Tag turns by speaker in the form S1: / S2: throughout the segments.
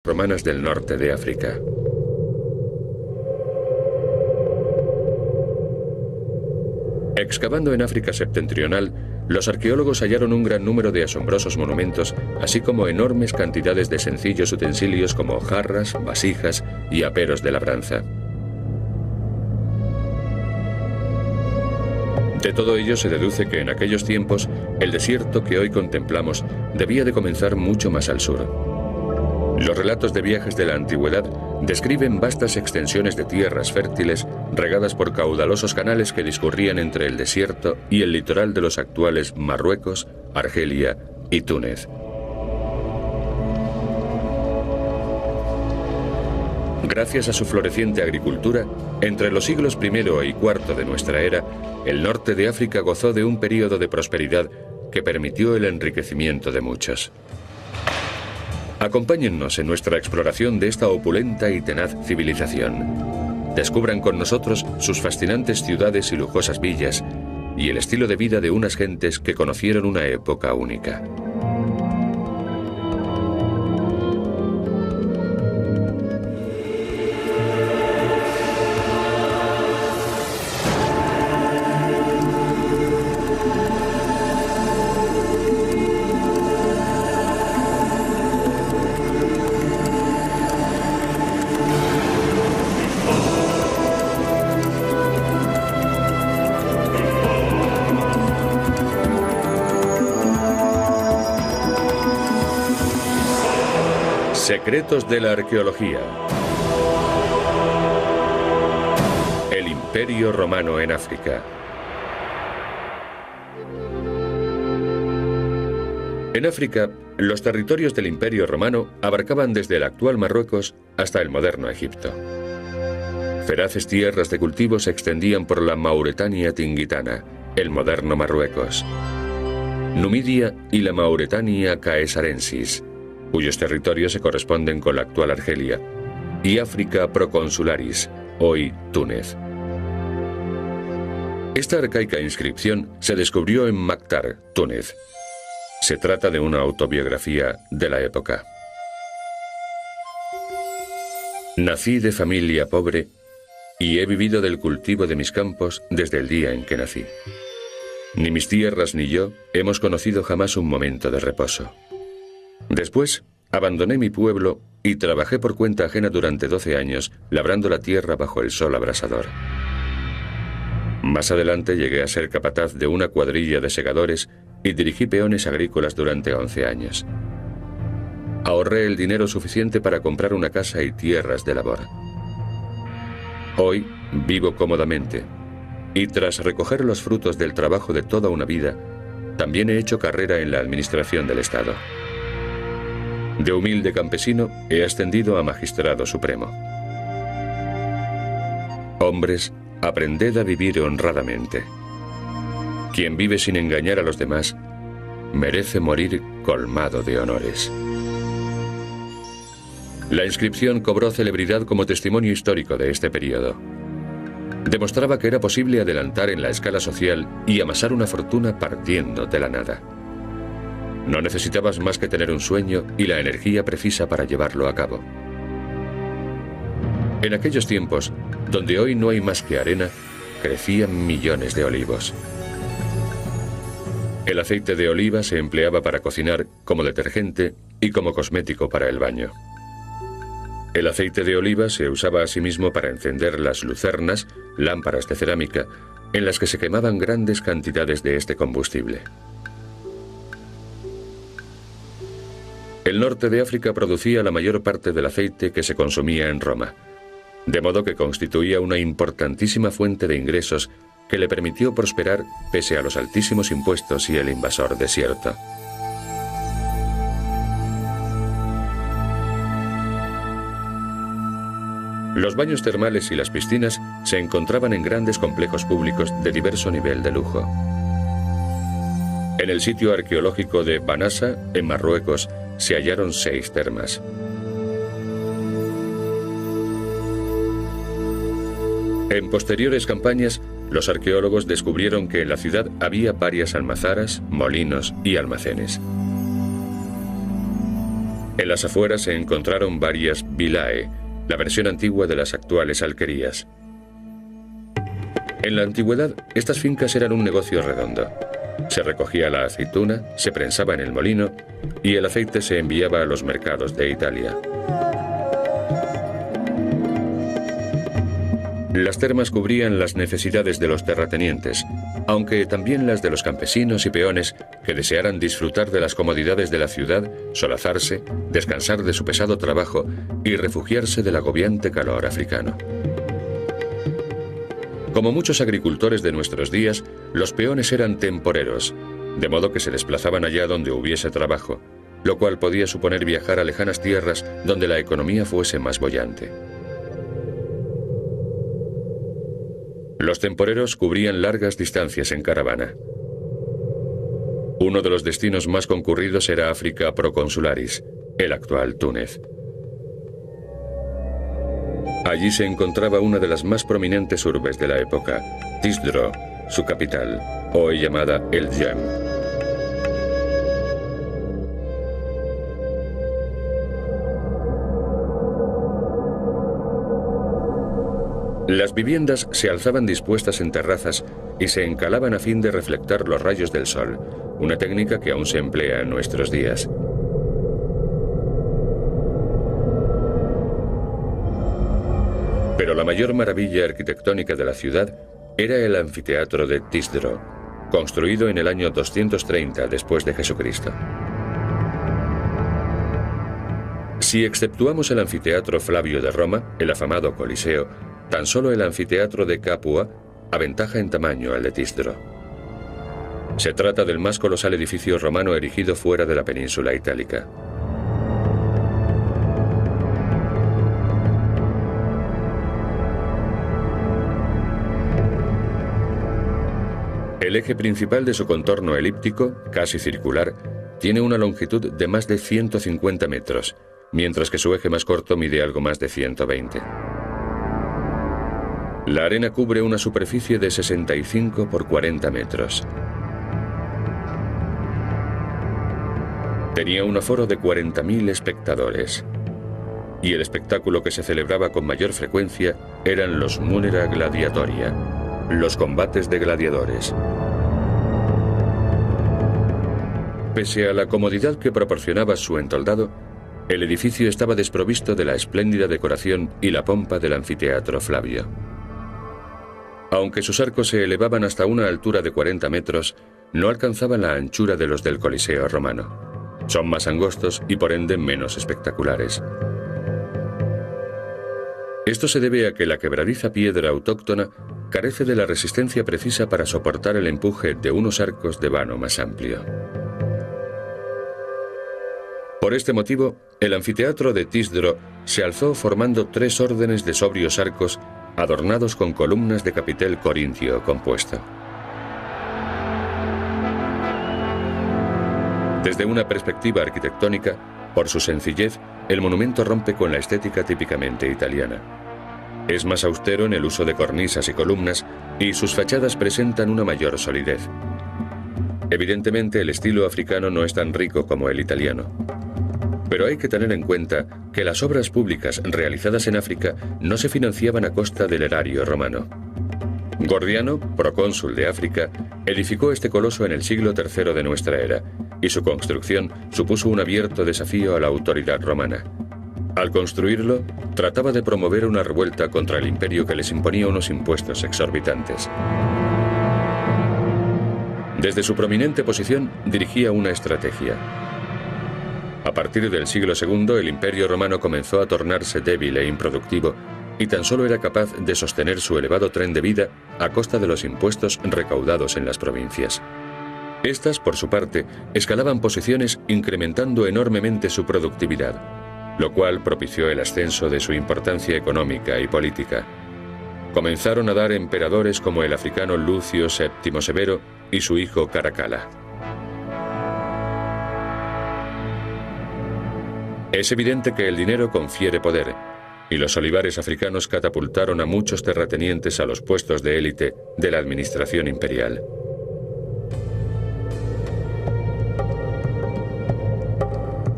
S1: romanas del norte de África. Excavando en África septentrional, los arqueólogos hallaron un gran número de asombrosos monumentos, así como enormes cantidades de sencillos utensilios como jarras, vasijas y aperos de labranza. De todo ello se deduce que en aquellos tiempos el desierto que hoy contemplamos debía de comenzar mucho más al sur. Los relatos de viajes de la antigüedad describen vastas extensiones de tierras fértiles regadas por caudalosos canales que discurrían entre el desierto y el litoral de los actuales Marruecos, Argelia y Túnez. Gracias a su floreciente agricultura, entre los siglos I y IV de nuestra era, el norte de África gozó de un período de prosperidad que permitió el enriquecimiento de muchos. Acompáñennos en nuestra exploración de esta opulenta y tenaz civilización. Descubran con nosotros sus fascinantes ciudades y lujosas villas y el estilo de vida de unas gentes que conocieron una época única. Secretos de la arqueología. El Imperio Romano en África. En África, los territorios del Imperio Romano abarcaban desde el actual Marruecos hasta el moderno Egipto. Feraces tierras de cultivo se extendían por la Mauretania Tingitana, el moderno Marruecos, Numidia y la Mauretania Caesarensis, cuyos territorios se corresponden con la actual Argelia, y África Proconsularis, hoy Túnez. Esta arcaica inscripción se descubrió en Mactar, Túnez. Se trata de una autobiografía de la época. Nací de familia pobre y he vivido del cultivo de mis campos desde el día en que nací. Ni mis tierras ni yo hemos conocido jamás un momento de reposo. Después, abandoné mi pueblo y trabajé por cuenta ajena durante 12 años, labrando la tierra bajo el sol abrasador. Más adelante llegué a ser capataz de una cuadrilla de segadores y dirigí peones agrícolas durante 11 años. Ahorré el dinero suficiente para comprar una casa y tierras de labor. Hoy vivo cómodamente y tras recoger los frutos del trabajo de toda una vida, también he hecho carrera en la administración del Estado. De humilde campesino he ascendido a magistrado supremo. Hombres, aprended a vivir honradamente. Quien vive sin engañar a los demás, merece morir colmado de honores. La inscripción cobró celebridad como testimonio histórico de este periodo. Demostraba que era posible adelantar en la escala social y amasar una fortuna partiendo de la nada. No necesitabas más que tener un sueño y la energía precisa para llevarlo a cabo. En aquellos tiempos, donde hoy no hay más que arena, crecían millones de olivos. El aceite de oliva se empleaba para cocinar, como detergente y como cosmético para el baño. El aceite de oliva se usaba asimismo para encender las lucernas, lámparas de cerámica, en las que se quemaban grandes cantidades de este combustible. El norte de África producía la mayor parte del aceite que se consumía en Roma, de modo que constituía una importantísima fuente de ingresos que le permitió prosperar pese a los altísimos impuestos y el invasor desierto. Los baños termales y las piscinas se encontraban en grandes complejos públicos de diverso nivel de lujo. En el sitio arqueológico de Banassa, en Marruecos, se hallaron 6 termas. En posteriores campañas, los arqueólogos descubrieron que en la ciudad había varias almazaras, molinos y almacenes. En las afueras se encontraron varias vilae, la versión antigua de las actuales alquerías. En la antigüedad, estas fincas eran un negocio redondo. Se recogía la aceituna, se prensaba en el molino y el aceite se enviaba a los mercados de Italia. Las termas cubrían las necesidades de los terratenientes, aunque también las de los campesinos y peones que desearan disfrutar de las comodidades de la ciudad, solazarse, descansar de su pesado trabajo y refugiarse del agobiante calor africano. Como muchos agricultores de nuestros días, los peones eran temporeros, de modo que se desplazaban allá donde hubiese trabajo, lo cual podía suponer viajar a lejanas tierras donde la economía fuese más boyante. Los temporeros cubrían largas distancias en caravana. Uno de los destinos más concurridos era África Proconsularis, el actual Túnez. Allí se encontraba una de las más prominentes urbes de la época, Tisdro, su capital, hoy llamada El Djem. Las viviendas se alzaban dispuestas en terrazas y se encalaban a fin de reflectar los rayos del sol, una técnica que aún se emplea en nuestros días. Pero la mayor maravilla arquitectónica de la ciudad era el anfiteatro de Tisdro, construido en el año 230 después de Jesucristo. Si exceptuamos el anfiteatro Flavio de Roma, el afamado Coliseo, tan solo el anfiteatro de Capua aventaja en tamaño al de Tisdro. Se trata del más colosal edificio romano erigido fuera de la península itálica. El eje principal de su contorno elíptico, casi circular, tiene una longitud de más de 150 metros, mientras que su eje más corto mide algo más de 120. La arena cubre una superficie de 65 por 40 metros. Tenía un aforo de 40.000 espectadores. Y el espectáculo que se celebraba con mayor frecuencia eran los Munera Gladiatoria, los combates de gladiadores. Pese a la comodidad que proporcionaba su entoldado, el edificio estaba desprovisto de la espléndida decoración y la pompa del anfiteatro Flavio. Aunque sus arcos se elevaban hasta una altura de 40 metros, no alcanzaban la anchura de los del Coliseo romano. Son más angostos y por ende menos espectaculares. Esto se debe a que la quebradiza piedra autóctona carece de la resistencia precisa para soportar el empuje de unos arcos de vano más amplio. Por este motivo, el anfiteatro de Tisdro se alzó formando 3 órdenes de sobrios arcos adornados con columnas de capitel corintio compuesto. Desde una perspectiva arquitectónica, por su sencillez, el monumento rompe con la estética típicamente italiana. Es más austero en el uso de cornisas y columnas, y sus fachadas presentan una mayor solidez. Evidentemente, el estilo africano no es tan rico como el italiano. Pero hay que tener en cuenta que las obras públicas realizadas en África no se financiaban a costa del erario romano. Gordiano, procónsul de África, edificó este coloso en el siglo III de nuestra era, y su construcción supuso un abierto desafío a la autoridad romana. Al construirlo, trataba de promover una revuelta contra el imperio que les imponía unos impuestos exorbitantes. Desde su prominente posición dirigía una estrategia. A partir del siglo II, el Imperio romano comenzó a tornarse débil e improductivo, y tan solo era capaz de sostener su elevado tren de vida a costa de los impuestos recaudados en las provincias. Estas, por su parte, escalaban posiciones incrementando enormemente su productividad, lo cual propició el ascenso de su importancia económica y política. Comenzaron a dar emperadores como el africano Lucio VII Severo y su hijo Caracalla. Es evidente que el dinero confiere poder, y los olivares africanos catapultaron a muchos terratenientes a los puestos de élite de la administración imperial.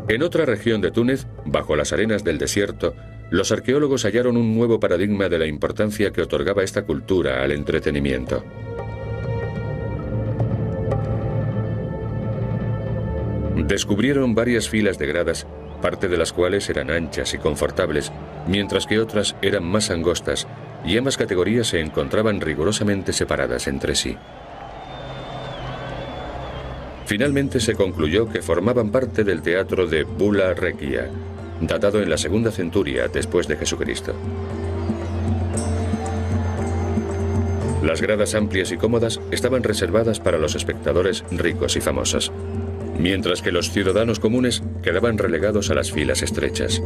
S1: En otra región de Túnez, bajo las arenas del desierto, los arqueólogos hallaron un nuevo paradigma de la importancia que otorgaba esta cultura al entretenimiento. Descubrieron varias filas de gradas, parte de las cuales eran anchas y confortables, mientras que otras eran más angostas, y ambas categorías se encontraban rigurosamente separadas entre sí. Finalmente se concluyó que formaban parte del teatro de Bula Rekia, datado en la segunda centuria después de Jesucristo. Las gradas amplias y cómodas estaban reservadas para los espectadores ricos y famosos, mientras que los ciudadanos comunes quedaban relegados a las filas estrechas.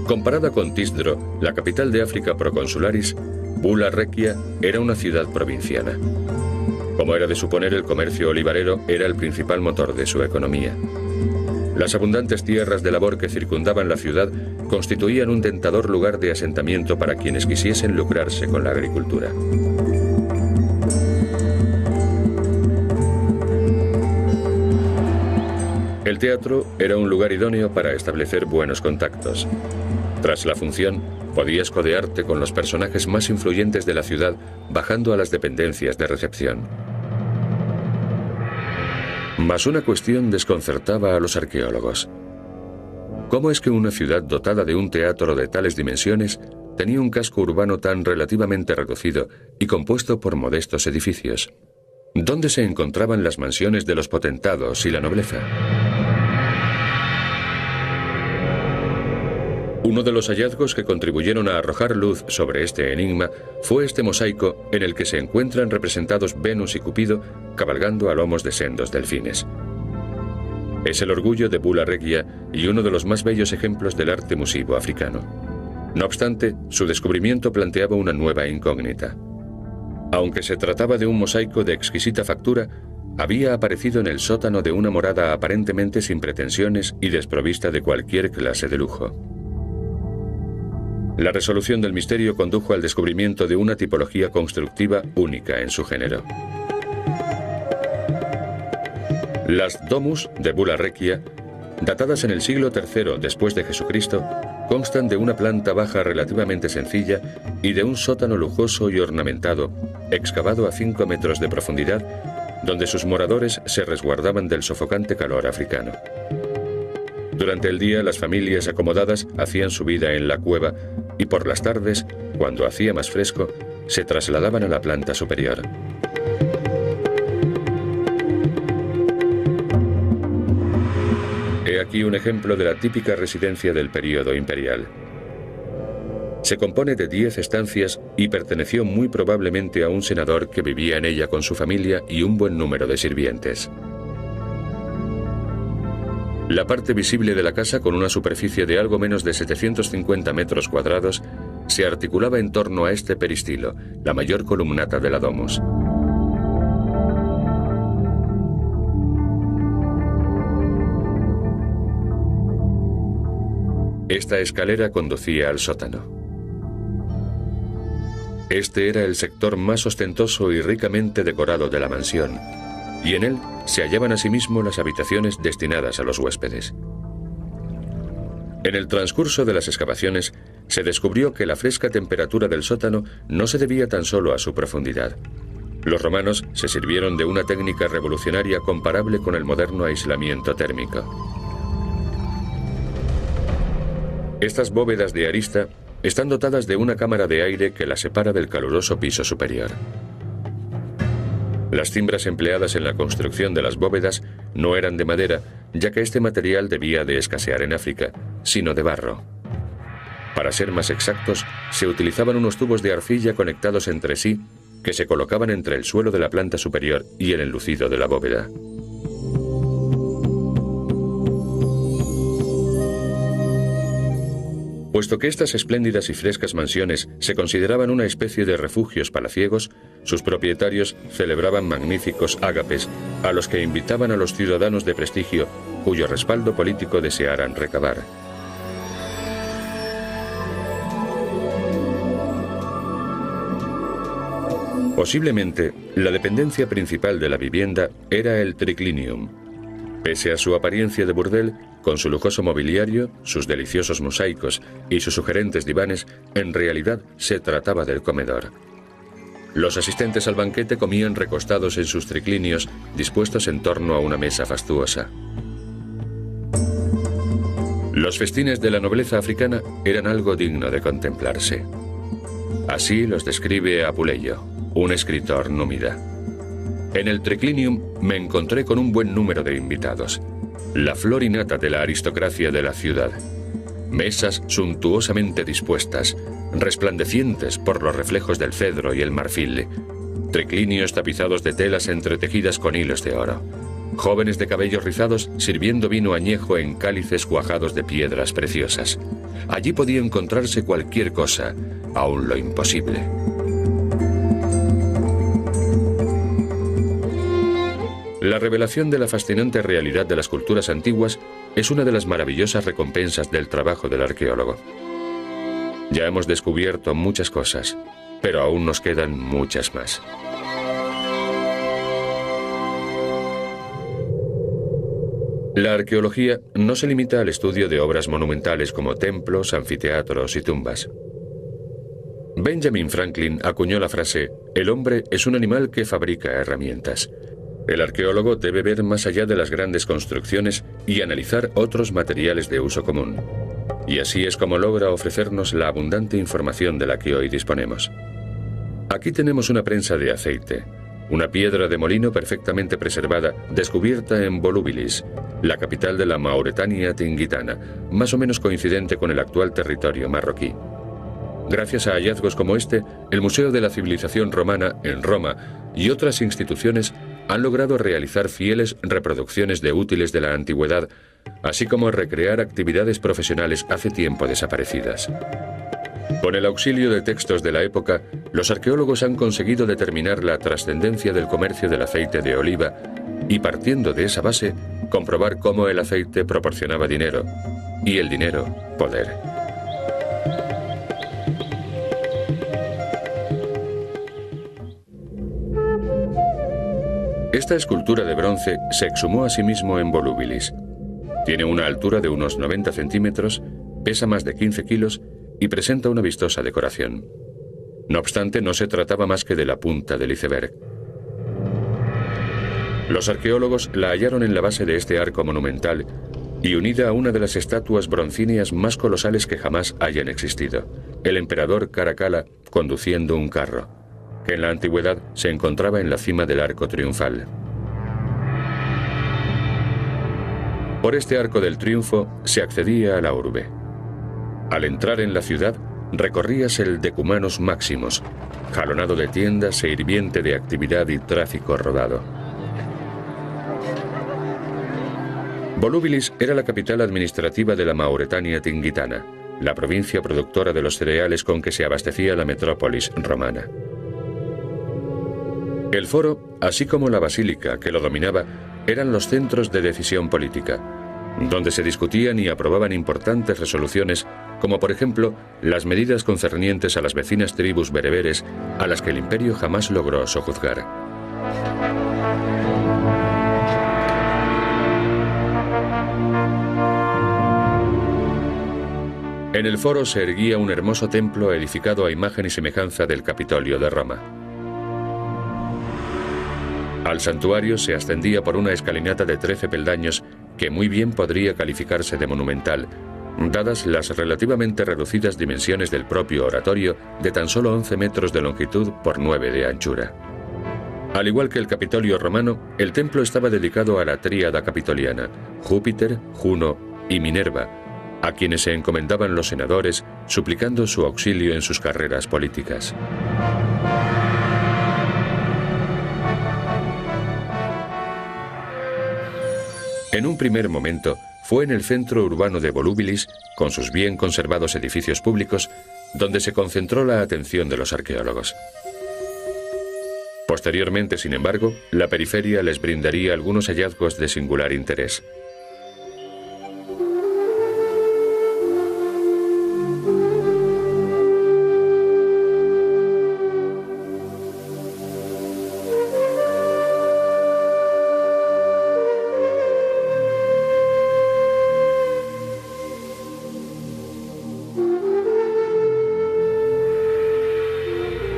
S1: Comparada con Tisdro, la capital de África proconsularis, Bula Rekia era una ciudad provinciana. Como era de suponer, el comercio olivarero era el principal motor de su economía. Las abundantes tierras de labor que circundaban la ciudad constituían un tentador lugar de asentamiento para quienes quisiesen lucrarse con la agricultura. El teatro era un lugar idóneo para establecer buenos contactos. Tras la función, podías codearte con los personajes más influyentes de la ciudad bajando a las dependencias de recepción. Mas una cuestión desconcertaba a los arqueólogos. ¿Cómo es que una ciudad dotada de un teatro de tales dimensiones tenía un casco urbano tan relativamente reducido y compuesto por modestos edificios? ¿Dónde se encontraban las mansiones de los potentados y la nobleza? Uno de los hallazgos que contribuyeron a arrojar luz sobre este enigma fue este mosaico en el que se encuentran representados Venus y Cupido cabalgando a lomos de sendos delfines. Es el orgullo de Bula Rekia y uno de los más bellos ejemplos del arte musivo africano. No obstante, su descubrimiento planteaba una nueva incógnita. Aunque se trataba de un mosaico de exquisita factura, había aparecido en el sótano de una morada aparentemente sin pretensiones y desprovista de cualquier clase de lujo. La resolución del misterio condujo al descubrimiento de una tipología constructiva única en su género. Las domus de Bula Rekia, datadas en el siglo III después de Jesucristo, constan de una planta baja relativamente sencilla y de un sótano lujoso y ornamentado, excavado a 5 metros de profundidad, donde sus moradores se resguardaban del sofocante calor africano. Durante el día, las familias acomodadas hacían su vida en la cueva y por las tardes, cuando hacía más fresco, se trasladaban a la planta superior. He aquí un ejemplo de la típica residencia del período imperial. Se compone de 10 estancias y perteneció muy probablemente a un senador que vivía en ella con su familia y un buen número de sirvientes. La parte visible de la casa, con una superficie de algo menos de 750 metros cuadrados, se articulaba en torno a este peristilo, la mayor columnata de la domus. Esta escalera conducía al sótano. Este era el sector más ostentoso y ricamente decorado de la mansión, y en él se hallaban asimismo las habitaciones destinadas a los huéspedes. En el transcurso de las excavaciones se descubrió que la fresca temperatura del sótano no se debía tan solo a su profundidad. Los romanos se sirvieron de una técnica revolucionaria comparable con el moderno aislamiento térmico. Estas bóvedas de arista están dotadas de una cámara de aire que las separa del caluroso piso superior. Las cimbras empleadas en la construcción de las bóvedas no eran de madera, ya que este material debía de escasear en África, sino de barro. Para ser más exactos, se utilizaban unos tubos de arcilla conectados entre sí que se colocaban entre el suelo de la planta superior y el enlucido de la bóveda. Puesto que estas espléndidas y frescas mansiones se consideraban una especie de refugios palaciegos, sus propietarios celebraban magníficos ágapes a los que invitaban a los ciudadanos de prestigio cuyo respaldo político desearan recabar. Posiblemente, la dependencia principal de la vivienda era el triclinium. Pese a su apariencia de burdel, con su lujoso mobiliario, sus deliciosos mosaicos y sus sugerentes divanes, en realidad se trataba del comedor. Los asistentes al banquete comían recostados en sus triclinios, dispuestos en torno a una mesa fastuosa. Los festines de la nobleza africana eran algo digno de contemplarse. Así los describe Apuleyo, un escritor númida. En el triclinium me encontré con un buen número de invitados, la flor y nata de la aristocracia de la ciudad. Mesas suntuosamente dispuestas, resplandecientes por los reflejos del cedro y el marfil, triclinios tapizados de telas entretejidas con hilos de oro, jóvenes de cabellos rizados sirviendo vino añejo en cálices cuajados de piedras preciosas. Allí podía encontrarse cualquier cosa, aun lo imposible. La revelación de la fascinante realidad de las culturas antiguas es una de las maravillosas recompensas del trabajo del arqueólogo. Ya hemos descubierto muchas cosas, pero aún nos quedan muchas más. La arqueología no se limita al estudio de obras monumentales como templos, anfiteatros y tumbas. Benjamin Franklin acuñó la frase: "El hombre es un animal que fabrica herramientas". El arqueólogo debe ver más allá de las grandes construcciones y analizar otros materiales de uso común. Y así es como logra ofrecernos la abundante información de la que hoy disponemos. Aquí tenemos una prensa de aceite, una piedra de molino perfectamente preservada, descubierta en Volubilis, la capital de la Mauretania Tingitana, más o menos coincidente con el actual territorio marroquí. Gracias a hallazgos como este, el Museo de la Civilización Romana, en Roma, y otras instituciones han logrado realizar fieles reproducciones de útiles de la antigüedad, así como recrear actividades profesionales hace tiempo desaparecidas. Con el auxilio de textos de la época, los arqueólogos han conseguido determinar la trascendencia del comercio del aceite de oliva y, partiendo de esa base, comprobar cómo el aceite proporcionaba dinero y el dinero poder. Esta escultura de bronce se exhumó asimismo en Volubilis. Tiene una altura de unos 90 centímetros, pesa más de 15 kilos y presenta una vistosa decoración. No obstante, no se trataba más que de la punta del iceberg. Los arqueólogos la hallaron en la base de este arco monumental y unida a una de las estatuas broncíneas más colosales que jamás hayan existido, el emperador Caracalla conduciendo un carro, que en la antigüedad se encontraba en la cima del arco triunfal. Por este arco del triunfo se accedía a la urbe. Al entrar en la ciudad, recorrías el Decumanus Maximus, jalonado de tiendas e hirviente de actividad y tráfico rodado. Volubilis era la capital administrativa de la Mauretania Tingitana, la provincia productora de los cereales con que se abastecía la metrópolis romana. El foro, así como la basílica que lo dominaba, eran los centros de decisión política, donde se discutían y aprobaban importantes resoluciones, como por ejemplo las medidas concernientes a las vecinas tribus bereberes a las que el imperio jamás logró sojuzgar. En el foro se erguía un hermoso templo edificado a imagen y semejanza del Capitolio de Roma. Al santuario se ascendía por una escalinata de 13 peldaños que muy bien podría calificarse de monumental, dadas las relativamente reducidas dimensiones del propio oratorio de tan solo 11 metros de longitud por 9 de anchura. Al igual que el Capitolio romano, el templo estaba dedicado a la tríada capitoliana, Júpiter, Juno y Minerva, a quienes se encomendaban los senadores, suplicando su auxilio en sus carreras políticas. En un primer momento, fue en el centro urbano de Volubilis, con sus bien conservados edificios públicos, donde se concentró la atención de los arqueólogos. Posteriormente, sin embargo, la periferia les brindaría algunos hallazgos de singular interés.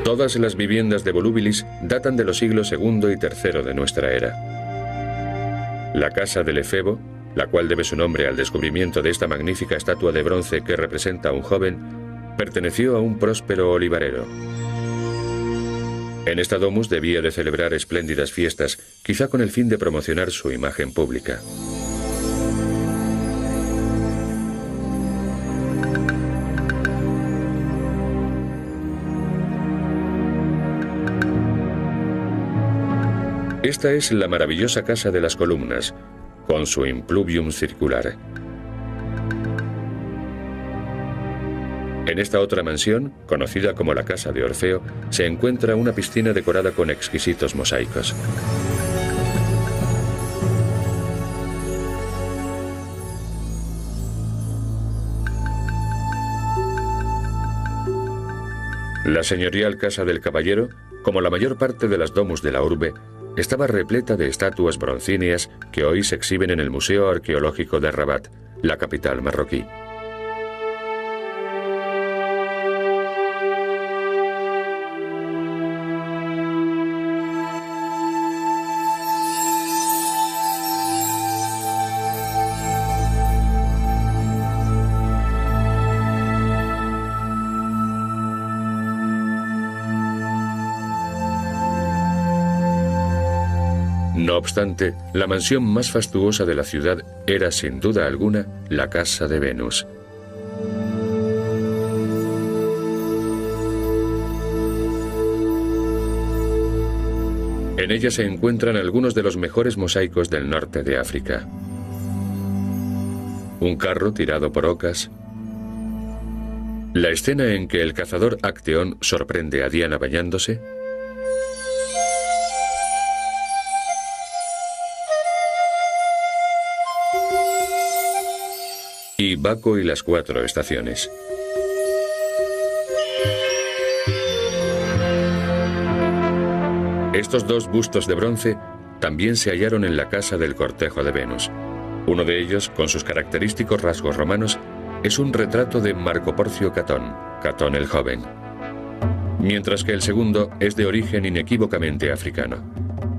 S1: Todas las viviendas de Volubilis datan de los siglos II y III de nuestra era. La casa del efebo, la cual debe su nombre al descubrimiento de esta magnífica estatua de bronce que representa a un joven, perteneció a un próspero olivarero. En esta domus debía de celebrar espléndidas fiestas, quizá con el fin de promocionar su imagen pública. Esta es la maravillosa casa de las columnas, con su impluvium circular. En esta otra mansión, conocida como la Casa de Orfeo, se encuentra una piscina decorada con exquisitos mosaicos. La señorial Casa del Caballero, como la mayor parte de las domus de la urbe, estaba repleta de estatuas broncíneas que hoy se exhiben en el Museo Arqueológico de Rabat, la capital marroquí. No obstante, la mansión más fastuosa de la ciudad era, sin duda alguna, la Casa de Venus. En ella se encuentran algunos de los mejores mosaicos del norte de África. Un carro tirado por ocas. La escena en que el cazador Acteón sorprende a Diana bañándose. Y Baco y las 4 estaciones. Estos dos bustos de bronce también se hallaron en la casa del cortejo de Venus. Uno de ellos, con sus característicos rasgos romanos, es un retrato de Marco Porcio Catón, Catón el joven. Mientras que el segundo es de origen inequívocamente africano.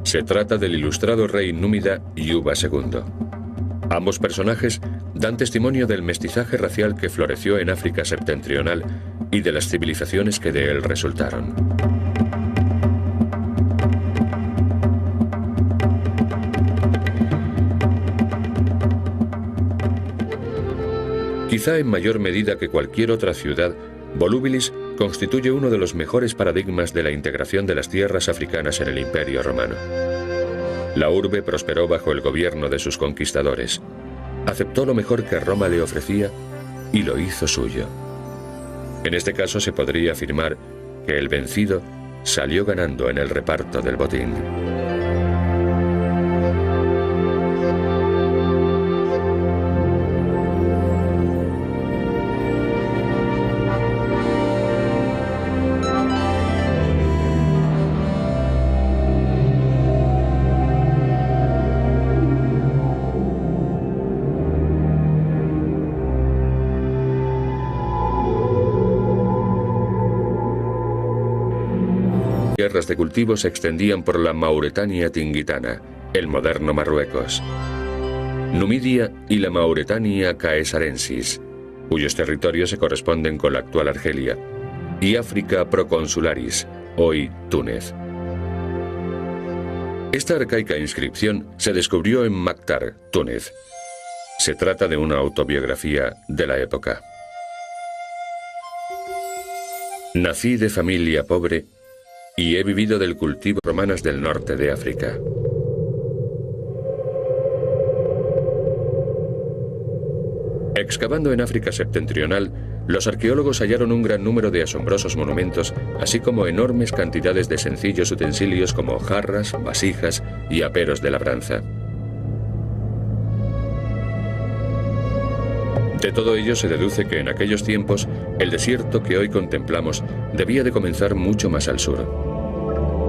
S1: Se trata del ilustrado rey númida Yuba II. Ambos personajes dan testimonio del mestizaje racial que floreció en África septentrional y de las civilizaciones que de él resultaron. Quizá en mayor medida que cualquier otra ciudad, Volubilis constituye uno de los mejores paradigmas de la integración de las tierras africanas en el Imperio Romano. La urbe prosperó bajo el gobierno de sus conquistadores. Aceptó lo mejor que Roma le ofrecía y lo hizo suyo. En este caso se podría afirmar que el vencido salió ganando en el reparto del botín. Tierras de cultivo se extendían por la Mauretania tingitana, el moderno Marruecos, Numidia y la Mauretania caesarensis, cuyos territorios se corresponden con la actual Argelia, y África proconsularis, hoy Túnez. Esta arcaica inscripción se descubrió en Mactar, Túnez. Se trata de una autobiografía de la época. Nací de familia pobre y he vivido del cultivo de romanas del norte de África. Excavando en África septentrional, los arqueólogos hallaron un gran número de asombrosos monumentos, así como enormes cantidades de sencillos utensilios como jarras, vasijas y aperos de labranza. De todo ello se deduce que en aquellos tiempos el desierto que hoy contemplamos debía de comenzar mucho más al sur.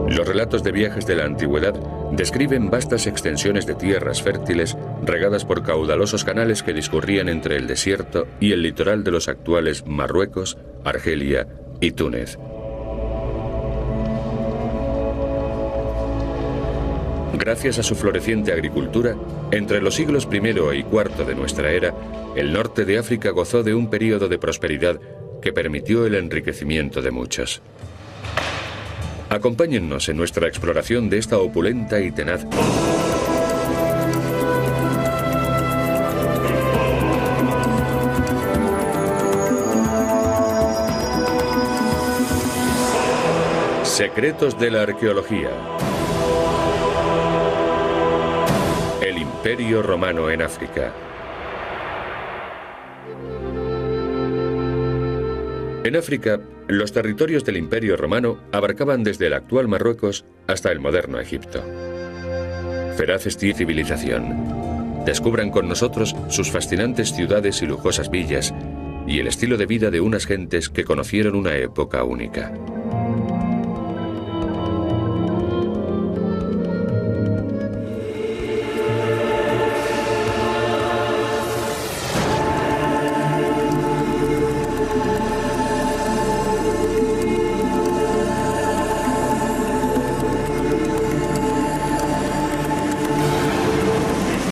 S1: Los relatos de viajes de la antigüedad describen vastas extensiones de tierras fértiles regadas por caudalosos canales que discurrían entre el desierto y el litoral de los actuales Marruecos, Argelia y Túnez. Gracias a su floreciente agricultura, entre los siglos I y IV de nuestra era, el norte de África gozó de un período de prosperidad que permitió el enriquecimiento de muchos. Acompáñennos en nuestra exploración de esta opulenta y tenaz secretos de la arqueología. El Imperio Romano en África. En África, los territorios del Imperio Romano abarcaban desde el actual Marruecos hasta el moderno Egipto. Feraz civilización. Descubran con nosotros sus fascinantes ciudades y lujosas villas y el estilo de vida de unas gentes que conocieron una época única.